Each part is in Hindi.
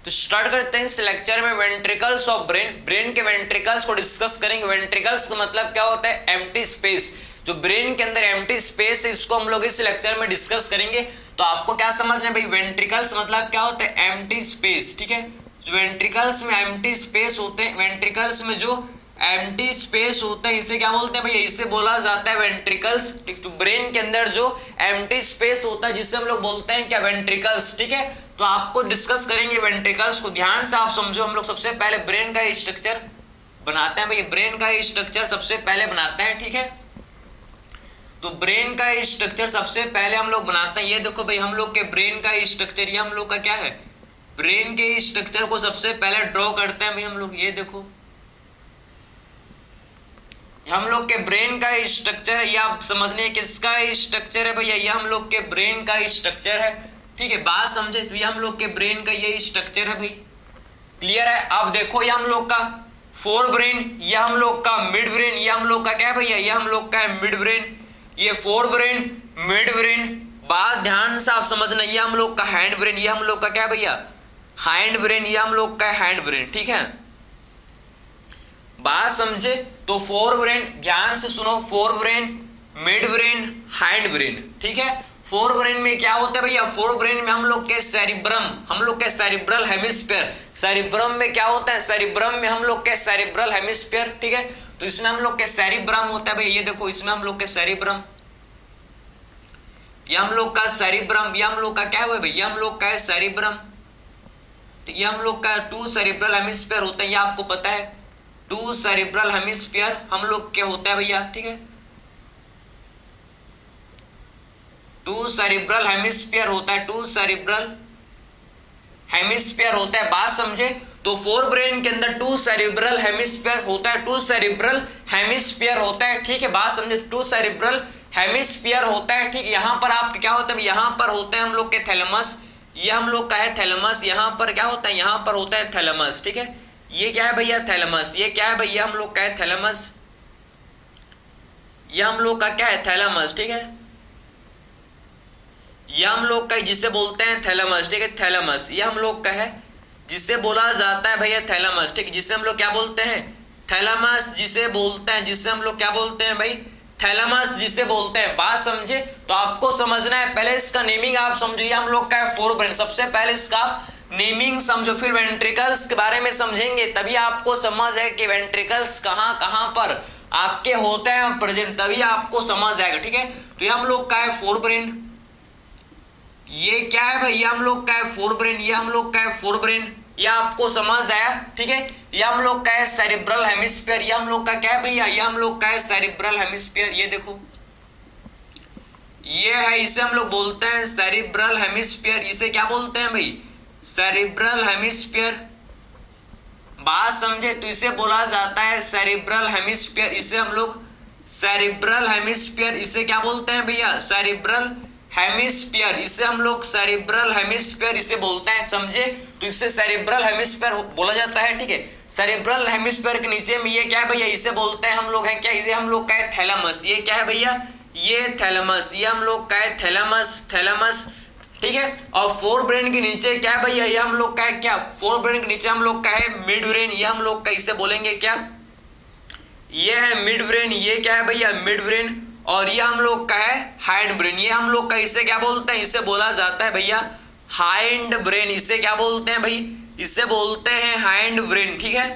तो स्टार्ट करते हैं इस लेक्चर में वेंट्रिकल्स ऑफ ब्रेन। ब्रेन के वेंट्रिकल्स को डिस्कस करेंगे। वेंट्रिकल्स का मतलब क्या होता है? Empty space. जो ब्रेन के अंदर एम्प्टी स्पेस है इसको हम लोग इस लेक्चर में डिस्कस करेंगे। तो आपको क्या समझना है भाई, वेंट्रिकल्स मतलब क्या होता है? Empty space. ठीक है, जो वेंट्रिकल्स में एम्प्टी स्पेस होते हैं, वेंट्रिकल्स में जो एम्प्टी स्पेस होता है इसे क्या बोलते हैं भैया? इसे बोला जाता है वेंट्रिकल्स। ठीक, तो ब्रेन के अंदर जो एम्प्टी स्पेस होता है जिसे हम लोग बोलते हैं क्या? वेंट्रिकल्स। ठीक है, तो आपको डिस्कस करेंगे वेंट्रिकल्स को। ध्यान से आप समझो। हम लोग सबसे पहले ब्रेन का स्ट्रक्चर बनाते हैं भाई, ब्रेन का स्ट्रक्चर सबसे पहले बनाते हैं। ठीक है, तो ब्रेन का स्ट्रक्चर सबसे पहले हम लोग बनाते हैं। ये देखो भाई, हम लोग के ब्रेन का स्ट्रक्चर, ये हम लोग का क्या है? ब्रेन के स्ट्रक्चर को सबसे पहले ड्रॉ करते हैं भाई हम लोग। ये देखो, हम लोग के ब्रेन का स्ट्रक्चर है। ये आप समझने किसका स्ट्रक्चर है भैया? ये हम लोग के ब्रेन का स्ट्रक्चर है। ठीक है, बात समझे? तो ये हम लोग के ब्रेन का ये स्ट्रक्चर है भाई। क्लियर है? अब देखो, ये हम लोग का फोर ब्रेन, ये हम लोग का मिड ब्रेन, ये हम लोग का क्या भैया? ये हम लोग का है मिड ब्रेन। ये फोर ब्रेन, मिड ब्रेन। बात ध्यान से आप समझना, ये हम लोग का हैंड ब्रेन, ये हम लोग का क्या भैया? हैंड ब्रेन, ये हम लोग का हैंड ब्रेन। ठीक है, बात समझे? तो फोर ब्रेन, ध्यान से सुनो, fore brain, mid brain, hind brain. ठीक है, फोर ब्रेन में क्या होता है भैया? फोर ब्रेन में हम लोग के सेरिब्रम, हम लोग के सेरिब्रल हेमिस्फीयर, सेरिब्रम में क्या होता है? सेरिब्रम में हम लोग के सेरिब्रल हेमिस्फीयर। ठीक है, तो इसमें हम लोग के सेरिब्रम होता है भाई। ये देखो, इसमें हम लोग के सेरिब्रम, ये हम लोग का सेरिब्रम, ये हम लोग का क्या हुआ भाई? ये हम लोग का है सेरिब्रम। तो ये हम लोग का टू सेरिब्रल हेमिस्फीयर होता है, ये आपको पता है। टू सेरिब्रल हेमिस्फीयर हम लोग क्या होता है भैया? ठीक है, टू सेरिब्रल हेमिस्फीयर होता है, टू सेरिब्रल हेमिस्फीयर होता है। बात समझे? तो फोर ब्रेन के अंदर टू सेरिब्रल हेमिस्फीयर होता है, टू सेरिब्रल हेमिस्फीयर होता है। ठीक है, बात समझे? टू सेरिब्रल हेमिस्फीयर होता है। ठीक, यहाँ पर आप क्या होता है? यहाँ पर होते हैं हम लोग के थैलेमस, ये हम लोग का है थैलेमस। यहाँ पर क्या होता है? यहाँ पर होता है थैलेमस। ठीक है, ये क्या है भैया? थैलेमस। ये क्या है भैया? हम लोग का है थैलेमस। ये हम लोग का क्या है? थैलेमस। ठीक है, ये हम लोग का जिसे बोलते हैं थैलेमस। ठीक है, थैलेमस ये हम लोग का है जिसे बोला जाता है भैया थैलेमस। ठीक, जिसे हम लोग क्या बोलते हैं? थैलेमस जिसे बोलते हैं, जिसे हम लोग क्या बोलते हैं भाई? थैलेमस जिसे बोलते हैं। बात समझे? तो आपको समझना है, पहले इसका नेमिंग आप समझो। ये हम लोग का है फोर ब्रेन, सबसे पहले इसका आप नेमिंग समझो, फिर वेंट्रिकल्स के बारे में समझेंगे, तभी आपको समझ है कि वेंट्रिकल्स कहाँ कहाँ पर आपके होते हैं प्रेजेंट, तभी आपको समझ आएगा। ठीक है, तो ये हम लोग का है फोर ब्रेन। ये क्या है भाई? ये हम लोग का है फोर ब्रेन, ये हम लोग का है फोर ब्रेन। ये आपको समझ आया? ठीक है, ये हम लोग का है सेरिब्रल हेमिस्फीयर, ये हम लोग का क्या है भैया? ये हम लोग का है सेरिब्रल हेमिस्फीयर। ये देखो, ये है, इसे हम लोग बोलते हैं सेरिब्रल हेमिस्फीयर। इसे क्या बोलते हैं भाई? Cerebral hemisphere. बात समझे? तो इसे बोला जाता है सेरिब्रल हेमिस्फीयर। इसे हम लोग सेरिब्रल हेमिस्फीयर, इसे क्या बोलते हैं भैया? Cerebral hemisphere. इसे हम लोग सेरिब्रल हेमिस्फीयर इसे बोलते हैं, समझे? तो इसे सेरिब्रल हेमिस्फीयर बोला जाता है। ठीक है, सेरिब्रल हेमिस्फीयर के नीचे में ये क्या है भैया? इसे बोलते हैं हम लोग हैं क्या? इसे हम लोग का है थैलेमस। ये क्या है भैया? ये थैलेमस, ये हम लोग का है थैलेमस, थैलेमस। ठीक है, और फोर ब्रेन के नीचे क्या है भैया? ये हम लोग का है क्या? फोर ब्रेन के नीचे हम लोग का है मिड ब्रेन। ये हम लोग का इसे बोलेंगे क्या? ये है मिड ब्रेन। ये क्या है भैया? Mid brain. और ये हम लोग का है हाइंड ब्रेन। ये हम लोग का इसे क्या बोलते हैं? इसे बोला जाता है भैया हाइंड ब्रेन। इसे क्या बोलते हैं भाई? इसे बोलते हैं हाइंड ब्रेन। ठीक है,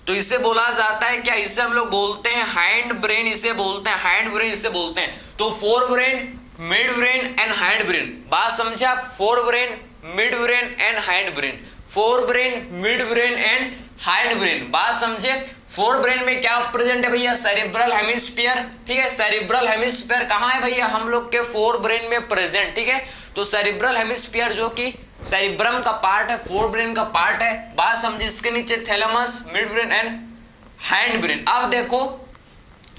तो इसे बोला जाता है क्या? इसे हम लोग बोलते हैं हाइंड ब्रेन, इसे बोलते हैं हाइंड ब्रेन, इसे बोलते हैं। तो fore brain, mid brain and hind brain. बात समझे आप? Fore brain, mid brain and hind brain, fore brain, mid brain and hind brain. बात समझे? फोर ब्रेन में क्या प्रेजेंट है भैया? Cerebral hemisphere. ठीक है, सेरिब्रल हेमिस्फीयर कहाँ है भैया? हम लोग के फोर ब्रेन में प्रेजेंट। ठीक है, तो सेरिब्रल हेमिस्फीयर जो कि सेरिब्रम का पार्ट है, फोर ब्रेन का पार्ट है। बात समझे? इसके नीचे thalamus, mid brain and hind brain.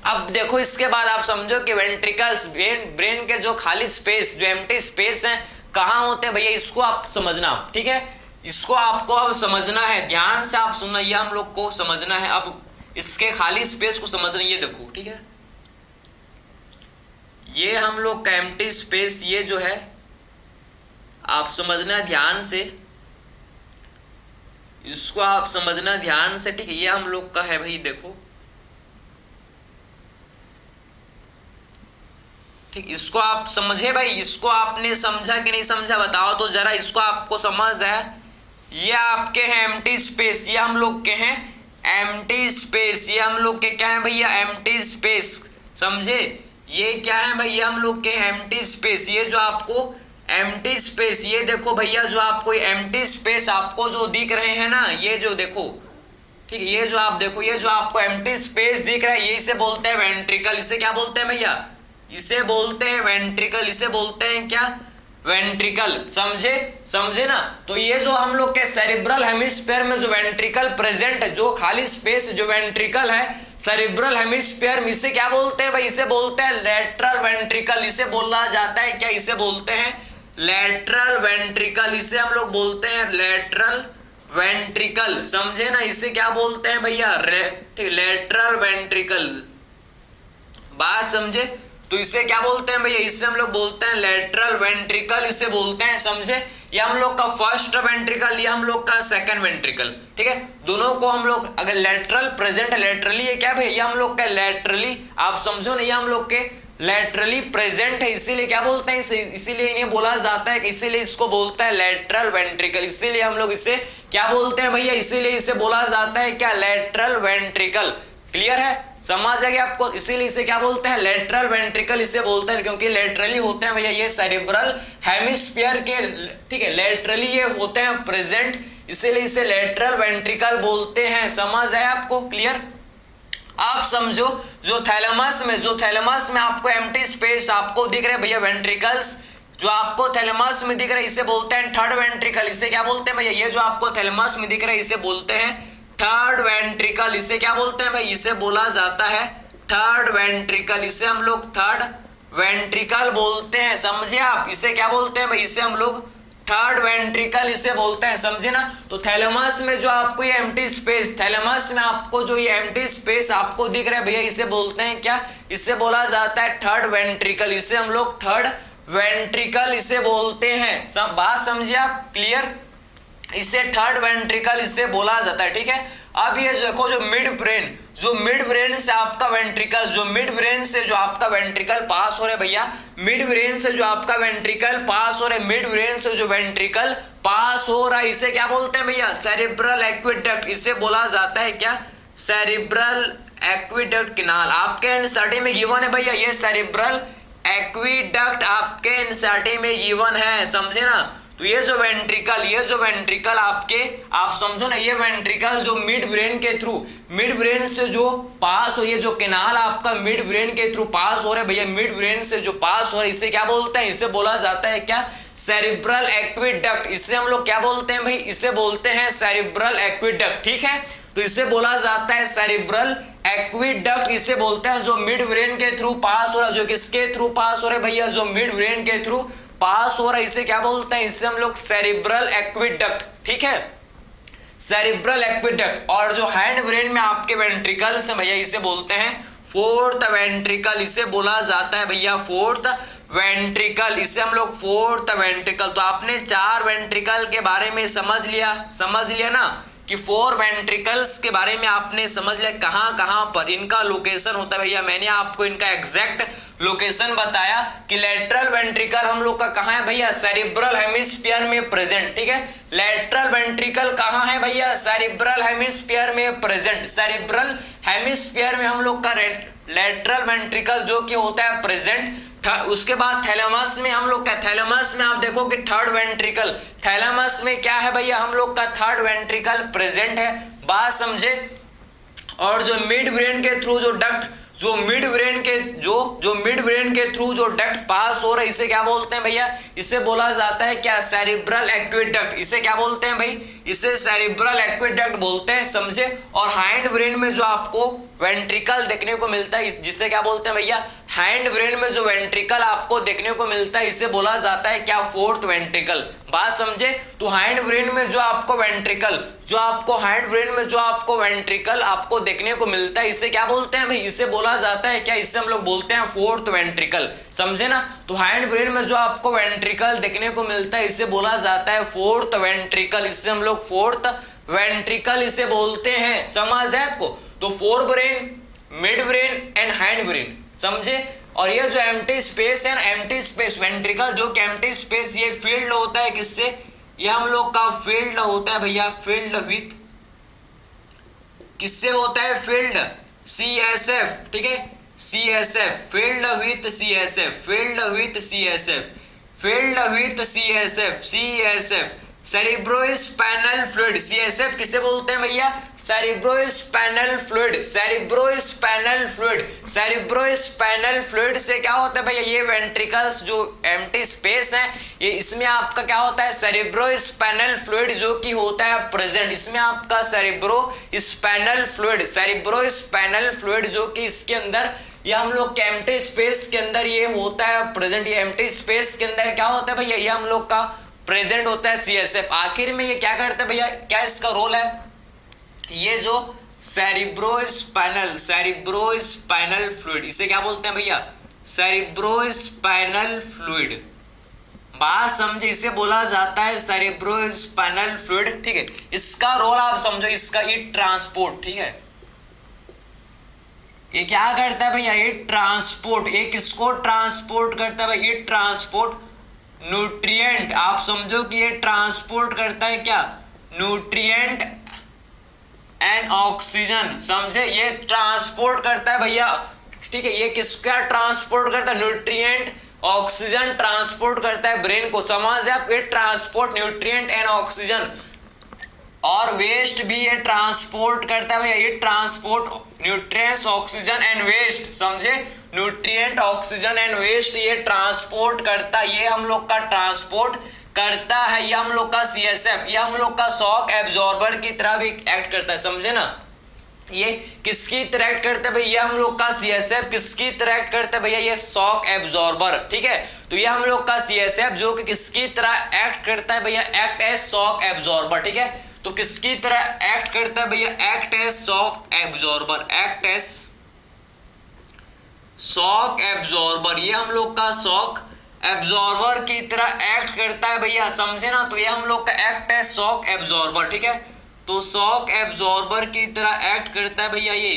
अब देखो इसके बाद आप समझो कि वेंट्रिकल्स, ब्रेन के जो खाली स्पेस, जो एम्प्टी स्पेस है, कहाँ होते हैं भैया? इसको आप समझना। ठीक है, इसको आपको अब समझना है, ध्यान से आप सुनना, ये हम लोग को समझना है। अब इसके खाली स्पेस को समझना। ये देखो, ठीक है, ये हम लोग का एम्प्टी स्पेस, ये जो है आप समझना ध्यान से। इसको आप समझना ध्यान से, ठीक है। ये हम लोग का है भाई, देखो ठीक, इसको आप समझे भाई, इसको आपने समझा कि नहीं समझा बताओ तो जरा, इसको आपको समझ है। ये आपके हैं एम्प्टी स्पेस, ये हम लोग के हैं एम्प्टी स्पेस, ये हम लोग के क्या है भैया एम्प्टी स्पेस, समझे। ये क्या है भैया, हम लोग के एम्प्टी स्पेस। ये जो आपको एम्प्टी स्पेस, ये देखो भैया जो आपको एम्प्टी स्पेस आपको जो दिख रहे हैं ना, ये जो देखो ठीक है, ये जो आप देखो, ये जो आपको एम्प्टी स्पेस दिख रहा है, ये इसे बोलते हैं वेंट्रिकल। इसे क्या बोलते हैं भैया, इसे बोलते हैं वेंट्रिकल, इसे बोलते हैं क्या वेंट्रिकल, समझे, समझे ना। तो ये जो हम लोग के सेरिब्रल हेमिस्फीयर में जो वेंट्रिकल प्रेजेंट है, जो खाली स्पेस जो वेंट्रिकल है सेरिब्रल हेमिस्फीयर में, इसे क्या बोलते हैं भाई, इसे बोलते हैं लेटरल वेंट्रिकल। इसे बोला जाता है क्या, इसे बोलते हैं लेटरल वेंट्रिकल, इसे हम लोग बोलते हैं लेटरल वेंट्रिकल, समझे ना। इसे क्या बोलते हैं भैया, लेटरल वेंट्रिकल, बात समझे। तो इसे क्या बोलते हैं भैया, इससे हम लोग बोलते हैं लेटरल वेंट्रिकल, इसे बोलते हैं, समझे। ये हम लोग का फर्स्ट वेंट्रिकल, ये हम लोग का सेकंड वेंट्रिकल, ठीक है। दोनों को हम लोग अगर लेटरल प्रेजेंट लेटरली है क्या भैया, हम लोग का लेटरली, आप समझो ना, ये हम लोग के लेटरली प्रेजेंट है, इसीलिए क्या बोलते हैं इसीलिए इन्हें बोला जाता है, इसीलिए इसको बोलता है लेटरल वेंट्रिकल। इसीलिए हम लोग इसे क्या बोलते हैं भैया, इसीलिए इसे बोला जाता है क्या, लेटरल वेंट्रिकल। क्लियर है, समझ आ गया आपको। इसीलिए इसे क्या बोलते हैं, लेटरल वेंट्रिकल इसे बोलते हैं, क्योंकि लेटरली होते हैं भैया ये सेरिब्रल हेमिस्फीयर के, ठीक है, लेटरली ये होते हैं प्रेजेंट, इसीलिए इसे लेटरल वेंट्रिकल बोलते हैं। समझ आया आपको, क्लियर। आप समझो जो थैलेमस में आपको एम्प्टी स्पेस आपको दिख रहे भैया वेंट्रिकल्स, जो आपको थैलेमस में दिख रहे इसे बोलते हैं थर्ड वेंट्रिकल। इसे क्या बोलते हैं भैया, ये जो आपको थैलेमस में दिख रहे इसे बोलते हैं थर्ड वेंट्रिकल। इसे क्या बोलते हैं भाई, इसे बोला जाता है थर्ड वेंट्रिकल, इसे हम लोग थर्ड वेंट्रिकल बोलते हैं, समझे आप। इसे क्या बोलते हैं भाई, इसे हम लोग थर्ड वेंट्रिकल इसे बोलते हैं, समझे ना। तो थैलेमस में जो आपको ये एम्प्टी स्पेस, थैलेमस में आपको जो ये एम्प्टी स्पेस आपको दिख रहा है भैया, इसे बोलते हैं क्या, इसे बोला जाता है थर्ड वेंट्रिकल, इसे हम लोग थर्ड वेंट्रिकल इसे बोलते हैं। सब बात समझे आप, क्लियर। इसे थर्ड वेंट्रिकल इसे बोला जाता है, ठीक है। अब ये देखो जो मिड ब्रेन से आपका वेंट्रिकल, जो मिड ब्रेन से जो आपका वेंट्रिकल पास हो रहे भैया, मिड ब्रेन से जो आपका वेंट्रिकल पास हो रहे, मिड ब्रेन से जो वेंट्रिकल पास हो रहा है, इसे क्या बोलते हैं भैया, सेरिब्रल एक्विडक्ट। इसे बोला जाता है क्या, सेरिब्रल एक्विडक्ट किनाल। आपके एनसीईआरटी में गिवन है भैया, ये सेरिब्रल एक्विडक्ट आपके एनसीईआरटी में गिवन है, समझे ना। तो ये जो वेंट्रिकल आपके, आप समझो ना, ये वेंट्रिकल जो मिड ब्रेन के थ्रू, मिड ब्रेन से जो पास हो, ये जो कैनाल आपका मिड ब्रेन के थ्रू पास हो रहा है भैया, मिड ब्रेन से जो पास हो रहा है, इसे क्या बोलते हैं, इसे बोला जाता है क्या, सेरिब्रल एक्विडक्ट। इससे हम लोग क्या बोलते हैं भाई, इसे बोलते हैं सेरिब्रल एक्विडक्ट, ठीक है। तो इसे बोला जाता है सेरिब्रल एक्विडक्ट, इसे बोलते हैं जो मिड ब्रेन के थ्रू पास हो रहा है, जो किसके थ्रू पास हो रहा है भैया, जो मिड ब्रेन के थ्रू पास हो रहा है, इसे क्या बोलते हैं, इसे हम लोग सेरिब्रल एक्विडक्ट, ठीक है, सेरिब्रल एक्विडक्ट। और जो हैंड ब्रेन में आपके वेंट्रिकल्स हैं भैया, इसे बोलते हैं फोर्थ वेंट्रिकल, इसे बोला जाता है भैया फोर्थ वेंट्रिकल, इसे हम लोग फोर्थ वेंट्रिकल। तो आपने चार वेंट्रिकल के बारे में समझ लिया ना, कि फोर वेंट्रिकल्स के बारे में आपने समझ लिया कहां पर इनका लोकेशन होता है भैया। मैंने आपको इनका एग्जैक्ट लोकेशन बताया कि लेटरल वेंट्रिकल हम लोग का कहां है भैया, सेरिब्रल हेमिस्फीयर में प्रेजेंट, ठीक है। लेटरल वेंट्रिकल कहां है भैया, सेरिब्रल हेमिस्फीयर में प्रेजेंट, सेरिब्रल हेमिस्फीयर में हम लोग का लेटरल वेंट्रिकल जो कि होता है प्रेजेंट। उसके बाद थैलेमस में हम लोग का, थैलेमस में आप देखो कि थर्ड वेंट्रिकल, थैलेमस में क्या है भैया, हम लोग का थर्ड वेंट्रिकल प्रेजेंट है, बात समझे। और जो मिड ब्रेन के थ्रू जो डक्ट, जो मिड ब्रेन के थ्रू जो डक्ट पास हो रहा है, इसे क्या बोलते हैं भैया, इसे बोला जाता है क्या, सेरिब्रल एक्विडक्ट। इसे क्या बोलते हैं भाई, इसे सेरिब्रल एक्विडक्ट बोलते हैं, समझे। और हैंड ब्रेन में जो आपको वेंट्रिकल देखने को मिलता है, जिसे क्या बोलते हैं भैया, हैंड ब्रेन में जो वेंट्रिकल आपको देखने को मिलता है, इसे बोला जाता है क्या, फोर्थ वेंट्रिकल। बात समझे। तो हाइंड ब्रेन में जो आपको वेंट्रिकल, जो आपको हाइंड ब्रेन में जो आपको वेंट्रिकल आपको देखने को मिलता है, इसे क्या बोलते हैं भाई, इसे बोला जाता है क्या, इसे हम लोग बोलते हैं फोर्थ वेंट्रिकल, समझे ना। तो हाइंड ब्रेन में जो आपको वेंट्रिकल देखने को मिलता है, इसे बोला जाता है फोर्थ वेंट्रिकल, इसे हम लोग फोर्थ वेंट्रिकल इसे बोलते हैं, समझ है आपको। तो fore brain, mid brain and hind brain, समझे। और ये जो एम्प्टी स्पेस है ना, एम्प्टी स्पेस वेंट्रिकल जो कि एम्प्टी स्पेस, ये फील्ड होता है किससे, ये हम लोग का फील्ड होता है भैया, फील्ड विथ, किससे होता है फील्ड, CSF, ठीक है, CSF, field with CSF, field with CSF, field with CSF, cerebrospinal fluid, CSF किसे बोलते हैं भैया, cerebrospinal fluid, cerebrospinal fluid, cerebrospinal fluid से क्या होता है भैया, ये वेंट्रिकल्स जो एम्प्टी स्पेस है, ये इसमें आपका क्या होता है, सेरिब्रोस्पाइनल फ्लूइड जो कि होता है प्रेजेंट, इसमें आपका सेरिब्रोस्पाइनल फ्लूइड, सेरिब्रोस्पाइनल फ्लूइड जो कि इसके अंदर, ये हम लोग के एम्प्टी स्पेस के अंदर ये होता है प्रेजेंट, ये एम्प्टी स्पेस के अंदर क्या होता है भैया, ये हम लोग का प्रेजेंट होता है CSF। आखिर में ये क्या करता है भैया, क्या इसका रोल है, ये जो सेरिब्रोस्पाइनल फ्लूइड, इसे क्या बोलते हैं भैया, सेरिब्रोस्पाइनल फ्लूइड, बात समझे, इसे बोला जाता है सेरिब्रोस्पाइनल फ्लूइड, ठीक है। इसका रोल आप समझो, इसका हीट ट्रांसपोर्ट, ठीक है, ये क्या करता है भैया, हीट ट्रांसपोर्ट, ये किसको ट्रांसपोर्ट करता है भाई, हीट ट्रांसपोर्ट न्यूट्रिएंट, आप समझो कि ये ट्रांसपोर्ट करता है क्या, न्यूट्रिएंट एंड ऑक्सीजन, समझे, ये ट्रांसपोर्ट करता है भैया, ठीक है, ये किसका ट्रांसपोर्ट करता है, न्यूट्रिएंट ऑक्सीजन ट्रांसपोर्ट करता है ब्रेन को, समझ आप, ये ट्रांसपोर्ट न्यूट्रिएंट एंड ऑक्सीजन, और वेस्ट भी ये ट्रांसपोर्ट करता है भैया, ये transport nutrients oxygen and waste, समझे, न्यूट्रिएंट ऑक्सीजन एंड वेस्ट ये ट्रांसपोर्ट करता है, ये हम लोग का ट्रांसपोर्ट करता है, ये हम लोग का CSF, ये हम लोग का शॉक एब्जॉर्बर की तरह भी एक्ट करता है, समझे ना। ये किसकी तरह एक्ट करता है भैया, हम लोग का CSF किसकी तरह एक्ट करता है भैया, ये शॉक एब्जॉर्बर, ठीक है। तो ये हम लोग का CSF जो कि किसकी तरह एक्ट करता है भैया, एक्ट एज शॉक एब्जॉर्बर, ठीक है। तो किसकी तरह एक्ट करता है भैया, act as shock absorber, act as shock absorber, ये हम लोग का शॉक एब्जॉर्बर की तरह एक्ट करता है भैया, समझे ना। तो ये हम लोग का एक्ट है शॉक एब्जॉर्बर, ठीक है। तो शॉक एब्जॉर्बर की तरह एक्ट करता है भैया, ये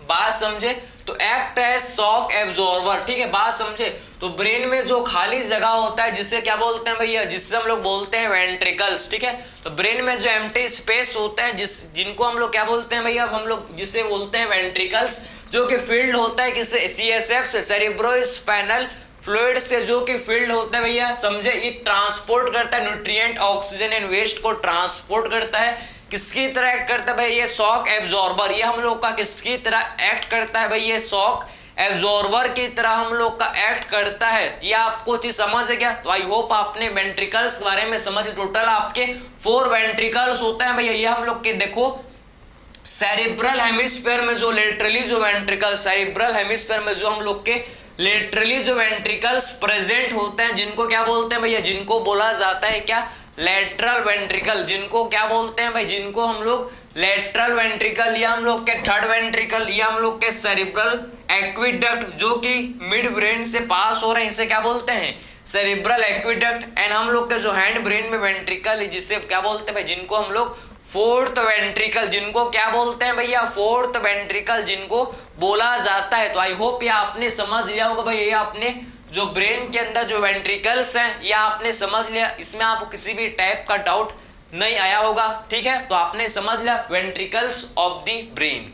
बात समझे। तो एक्ट है शॉक एब्जॉर्बर, ठीक है, बात समझे। तो ब्रेन में जो खाली जगह होता है जिसे क्या बोलते हैं भैया, जिससे हम लोग बोलते हैं वेंट्रिकल्स, ठीक है। तो ब्रेन में जो एम्प्टी स्पेस होता है जिनको हम लोग क्या बोलते हैं भैया, हम लोग जिसे बोलते हैं वेंट्रिकल्स, जो कि फील्ड होता है किससे, CSF से, सेरिब्रोस्पाइनल फ्लूइड से, जो कि फील्ड होता है भैया, समझे। ये ट्रांसपोर्ट करता है न्यूट्रिएंट ऑक्सीजन एंड वेस्ट को ट्रांसपोर्ट करता है, किसकी तरह एक्ट करता है भाई, ये शॉक एब्जॉर्बर, ये हम लोग का किसकी तरह एक्ट करता है भाई, ये शॉक एब्जॉर्बर की तरह हम लोग का एक्ट करता है। ये आपको चीज समझ है क्या। तो आई होप आपने वेंट्रिकल्स के बारे में समझ। टोटल आपके 4 वेंट्रिकल्स होते हैं भैया, ये हम लोग के देखो सेरिब्रल हेमिस्फीयर में जो लेटरली जो वेंट्रिकल, सेरिब्रल हेमिस्फीयर में जो हम लोग के लेटरली जो वेंट्रिकल्स प्रेजेंट होते हैं, जिनको क्या बोलते हैं भैया, जिनको बोला जाता है क्या, लेटरल वेंट्रिकल, जिनको क्या बोलते हैं भाई, जिनको हम लोग लेटरल वेंट्रिकल, या हम लोग के थर्ड वेंट्रिकल, या हम लोग के सेरिब्रल एक्विडक्ट जो कि मिड ब्रेन से पास हो रहे हैं, इसे क्या बोलते हैं, सेरिब्रल एक्विडक्ट। एंड हम लोग के जो हैंड ब्रेन में वेंट्रिकल, जिसे क्या बोलते हैं भाई, जिनको हम लोग फोर्थ वेंट्रिकल, जिनको क्या बोलते हैं भैया, फोर्थ वेंट्रिकल जिनको बोला जाता है। तो आई होप ये आपने समझ लिया होगा भाई, ये आपने जो ब्रेन के अंदर जो वेंट्रिकल्स हैं, ये आपने समझ लिया, इसमें आपको किसी भी टाइप का डाउट नहीं आया होगा, ठीक है। तो आपने समझ लिया वेंट्रिकल्स ऑफ द ब्रेन।